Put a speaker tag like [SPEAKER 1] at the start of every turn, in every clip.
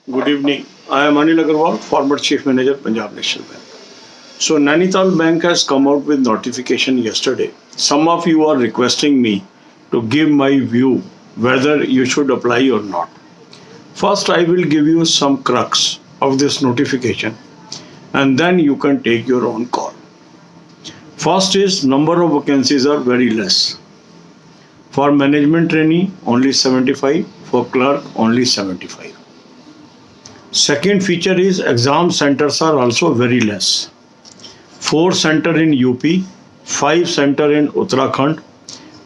[SPEAKER 1] Good evening. I am Anil Agarwal, former Chief Manager, Punjab National Bank. So Nainital Bank has come out with notification yesterday. Some of you are requesting me to give my view whether you should apply or not. First, I will give you some crux of this notification and then you can take your own call. First is number of vacancies are very less. For management trainee, only 75. For clerk, only 75. Second feature is exam centers are also very less. 4 center in UP, 5 center in Uttarakhand,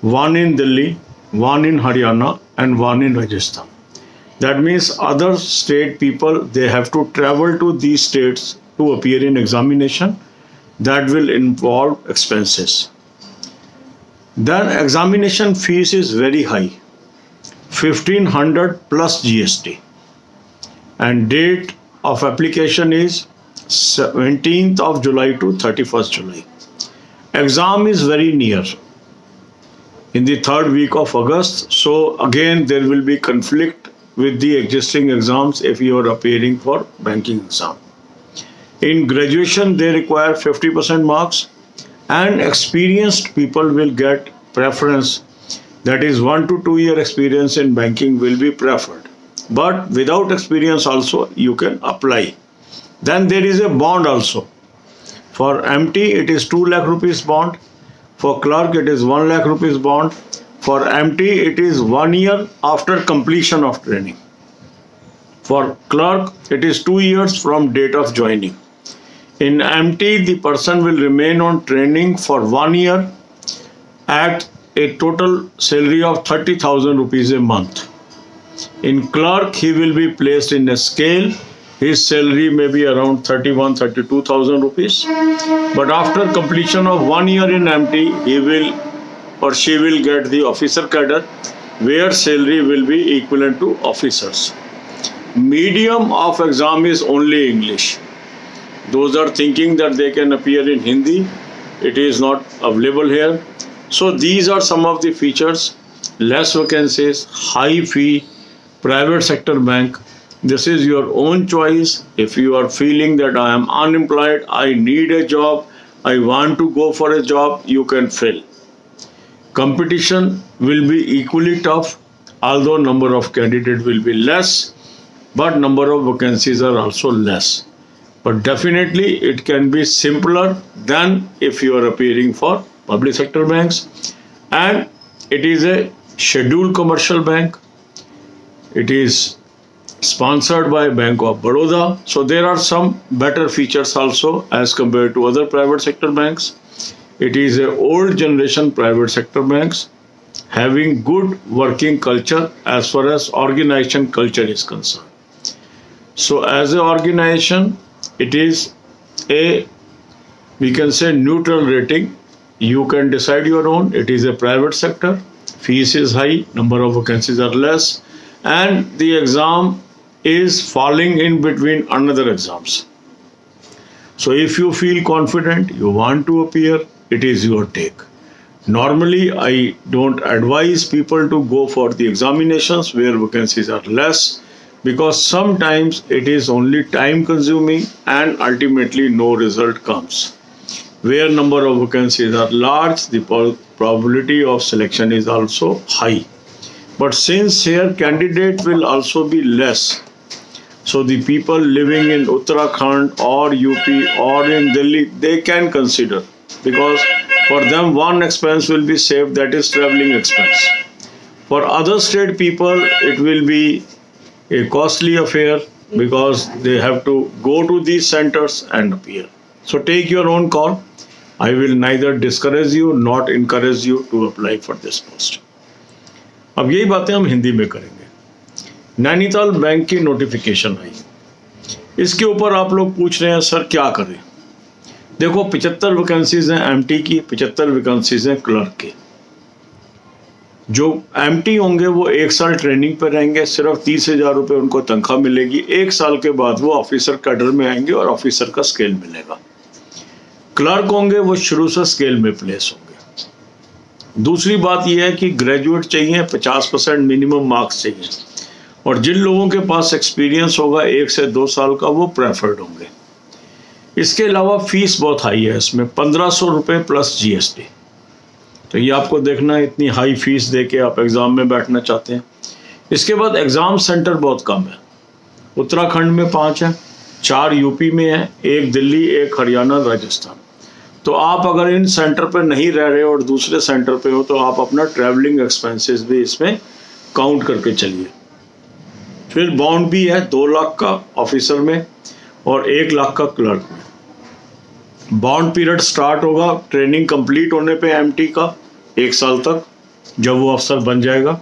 [SPEAKER 1] 1 in Delhi, 1 in Haryana and 1 in Rajasthan. That means other state people, they have to travel to these states to appear in examination. That will involve expenses. Then examination fees is very high, 1500 plus GST. And date of application is 17th of July to 31st July. Exam is very near, in the 3rd week of August. So again, there will be conflict with the existing exams if you are appearing for banking exam. In graduation, they require 50% marks and experienced people will get preference. That is 1 to 2 year experience in banking will be preferred. But without experience also you can apply. Then there is a bond also. For MT it is 2 lakh rupees bond. For clerk it is 1 lakh rupees bond. For MT it is 1 year after completion of training. For clerk it is 2 years from date of joining. In MT the person will remain on training for 1 year at a total salary of 30,000 rupees a month. In clerk he will be placed in a scale. His salary may be around 32,000 rupees. But after completion of 1 year in MT, he will or she will get the officer cadre where salary will be equivalent to officers. Medium of exam is only English. Those are thinking that they can appear in Hindi. It is not available here. So these are some of the features. Less vacancies, high fee, private sector bank. This is your own choice. If you are feeling that I am unemployed, I need a job, I want to go for a job, you can fill. Competition will be equally tough, although number of candidates will be less, but number of vacancies are also less. But definitely it can be simpler than if you are appearing for public sector banks. And it is a scheduled commercial bank. It is sponsored by Bank of Baroda. So there are some better features also as compared to other private sector banks. It is a old generation private sector banks having good working culture as far as organization culture is concerned. So as an organization, it is a, we can say, neutral rating. You can decide your own. It is a private sector. Fees is high, number of vacancies are less, and the exam is falling in between another exams. So if you feel confident, you want to appear, it is your take. Normally, I don't advise people to go for the examinations where vacancies are less, because sometimes it is only time consuming and ultimately no result comes. Where number of vacancies are large, the probability of selection is also high. But since here candidate will also be less, so the people living in Uttarakhand or UP or in Delhi, they can consider, because for them one expense will be saved, that is traveling expense. For other state people, it will be a costly affair because they have to go to these centers and appear. So take your own call. I will neither discourage you nor encourage you to apply for this post. अब यही बातें हम हिंदी में करेंगे। Nainital bank की notification आई, इसके ऊपर आप लोग पूछ रहे हैं सर क्या करें। देखो 75 वैकेंसीज हैं एमटी की, 75 वैकेंसीज हैं क्लर्क की। जो एमटी होंगे वो 1 साल ट्रेनिंग पर रहेंगे, सिर्फ 30,000 रुपये उनको तनख्वाह मिलेगी। 1 साल के बाद वो ऑफिसर कैडर में आएंगे और ऑफिसर का स्केल मिलेगा। क्लर्क होंगे वो शुरू से स्केल में प्लेस होंगे। दूसरी बात यह है कि ग्रेजुएट चाहिए, 50% मिनिमम मार्क्स चाहिए। और जिन लोगों के पास एक्सपीरियंस होगा 1 से 2 साल का, वो प्रेफर्ड होंगे। इसके अलावा फीस बहुत हाई है इसमें, 1500 रुपये प्लस GST। तो ये आपको देखना है, इतनी हाई फीस दे के आप एग्ज़ाम में बैठना चाहते हैं। इसके बाद एग्ज़ाम सेंटर बहुत कम है। उत्तराखंड में 5 है, 4 यूपी में है, 1 दिल्ली, 1 हरियाणा, राजस्थान। तो आप अगर इन सेंटर पर नहीं रह रहे और दूसरे सेंटर पे हो तो आप अपना ट्रैवलिंग एक्सपेंसेस भी इसमें काउंट करके चलिए। फिर बॉन्ड भी है 2 लाख का ऑफिसर में और 1 लाख का क्लर्क में। बॉन्ड पीरियड स्टार्ट होगा ट्रेनिंग कंप्लीट होने पे MT का 1 साल तक, जब वो अफसर बन जाएगा।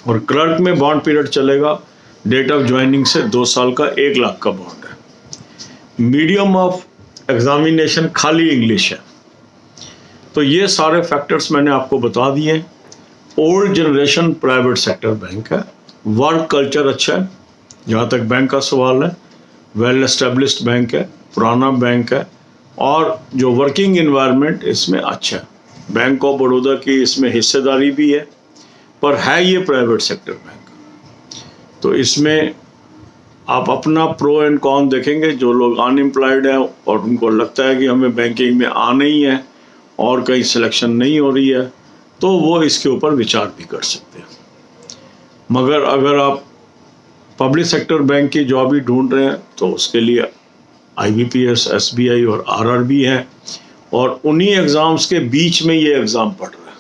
[SPEAKER 1] और क्लर्क में बॉन्ड पीरियड चलेगा डेट ऑफ ज्वाइनिंग से 2 साल का, 1 लाख का बॉन्ड है। मीडियम ऑफ एग्जामिनेशन खाली इंग्लिश है। तो ये सारे फैक्टर्स मैंने आपको बता दिए। Old generation private sector bank है, वर्क कल्चर अच्छा है जहाँ तक बैंक का सवाल है, वेल एस्टेब्लिश्ड बैंक है, पुराना बैंक है और जो वर्किंग इन्वायरमेंट इसमें अच्छा है। बैंक ऑफ बड़ौदा की इसमें हिस्सेदारी भी है, पर है ये प्राइवेट सेक्टर बैंक। तो इसमें आप अपना प्रो एंड कॉन देखेंगे। जो लोग अनएम्प्लॉयड हैं और उनको लगता है कि हमें बैंकिंग में आना ही है और कहीं सिलेक्शन नहीं हो रही है, तो वो इसके ऊपर विचार भी कर सकते हैं। मगर अगर आप पब्लिक सेक्टर बैंक की जॉब ही ढूंढ रहे हैं तो उसके लिए IBPS, SBI और RRB है और उन्हीं एग्ज़ाम्स के बीच में ये एग्ज़ाम पढ़ रहे हैं।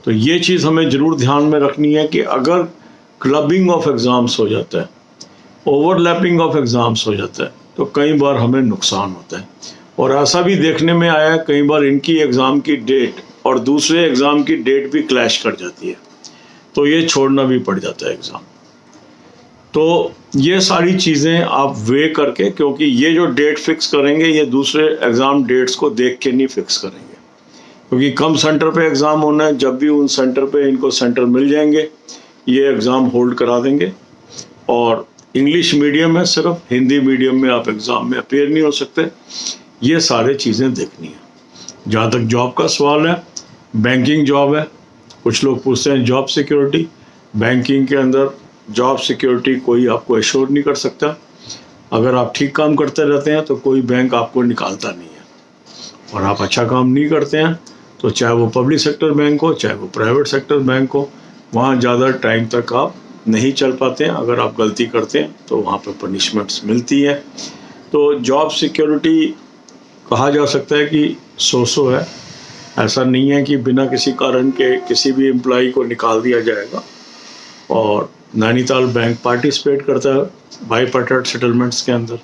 [SPEAKER 1] तो ये चीज़ हमें ज़रूर ध्यान में रखनी है कि अगर क्लबिंग ऑफ एग्ज़ाम्स हो जाता है, ओवरलैपिंग ऑफ एग्ज़ाम्स हो जाता है, तो कई बार हमें नुकसान होता है। और ऐसा भी देखने में आया है कई बार इनकी एग्ज़ाम की डेट और दूसरे एग्ज़ाम की डेट भी क्लैश कर जाती है, तो ये छोड़ना भी पड़ जाता है एग्ज़ाम। तो ये सारी चीज़ें आप वे करके, क्योंकि ये जो डेट फिक्स करेंगे ये दूसरे एग्ज़ाम डेट्स को देख के नहीं फिक्स करेंगे, क्योंकि कम सेंटर पे एग्ज़ाम होना है। जब भी उन सेंटर पे इनको सेंटर मिल जाएंगे ये एग्ज़ाम होल्ड करा देंगे। और इंग्लिश मीडियम है, सिर्फ हिंदी मीडियम में आप एग्ज़ाम में अपेयर नहीं हो सकते। ये सारे चीज़ें देखनी है। जहाँ तक जॉब का सवाल है, बैंकिंग जॉब है, कुछ लोग पूछते हैं जॉब सिक्योरिटी। बैंकिंग के अंदर जॉब सिक्योरिटी कोई आपको एश्योर नहीं कर सकता। अगर आप ठीक काम करते रहते हैं तो कोई बैंक आपको निकालता नहीं है, और आप अच्छा काम नहीं करते हैं तो चाहे वो पब्लिक सेक्टर बैंक हो चाहे वो प्राइवेट सेक्टर बैंक हो, वहाँ ज़्यादा टाइम तक आप नहीं चल पाते हैं। अगर आप गलती करते हैं तो वहाँ पे पनिशमेंट्स मिलती है। तो जॉब सिक्योरिटी कहा जा सकता है कि सो है। ऐसा नहीं है कि बिना किसी कारण के किसी भी एम्प्लॉई को निकाल दिया जाएगा। और नैनीताल बैंक पार्टिसिपेट करता है बाईपार्टेट सेटलमेंट्स के अंदर,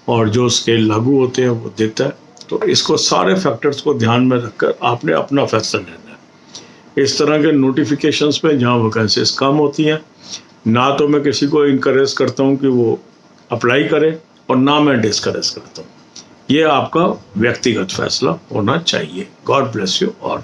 [SPEAKER 1] और जो स्केल लागू होते हैं वो देता है। तो इसको सारे फैक्टर्स को ध्यान में रखकर आपने अपना फैसला लेना है। इस तरह के नोटिफिकेशंस पे जहाँ वैकेंसीज कम होती हैं, ना तो मैं किसी को इनकरेज करता हूँ कि वो अप्लाई करे और ना मैं डिस्करेज करता हूँ। ये आपका व्यक्तिगत फैसला होना चाहिए। God bless you all.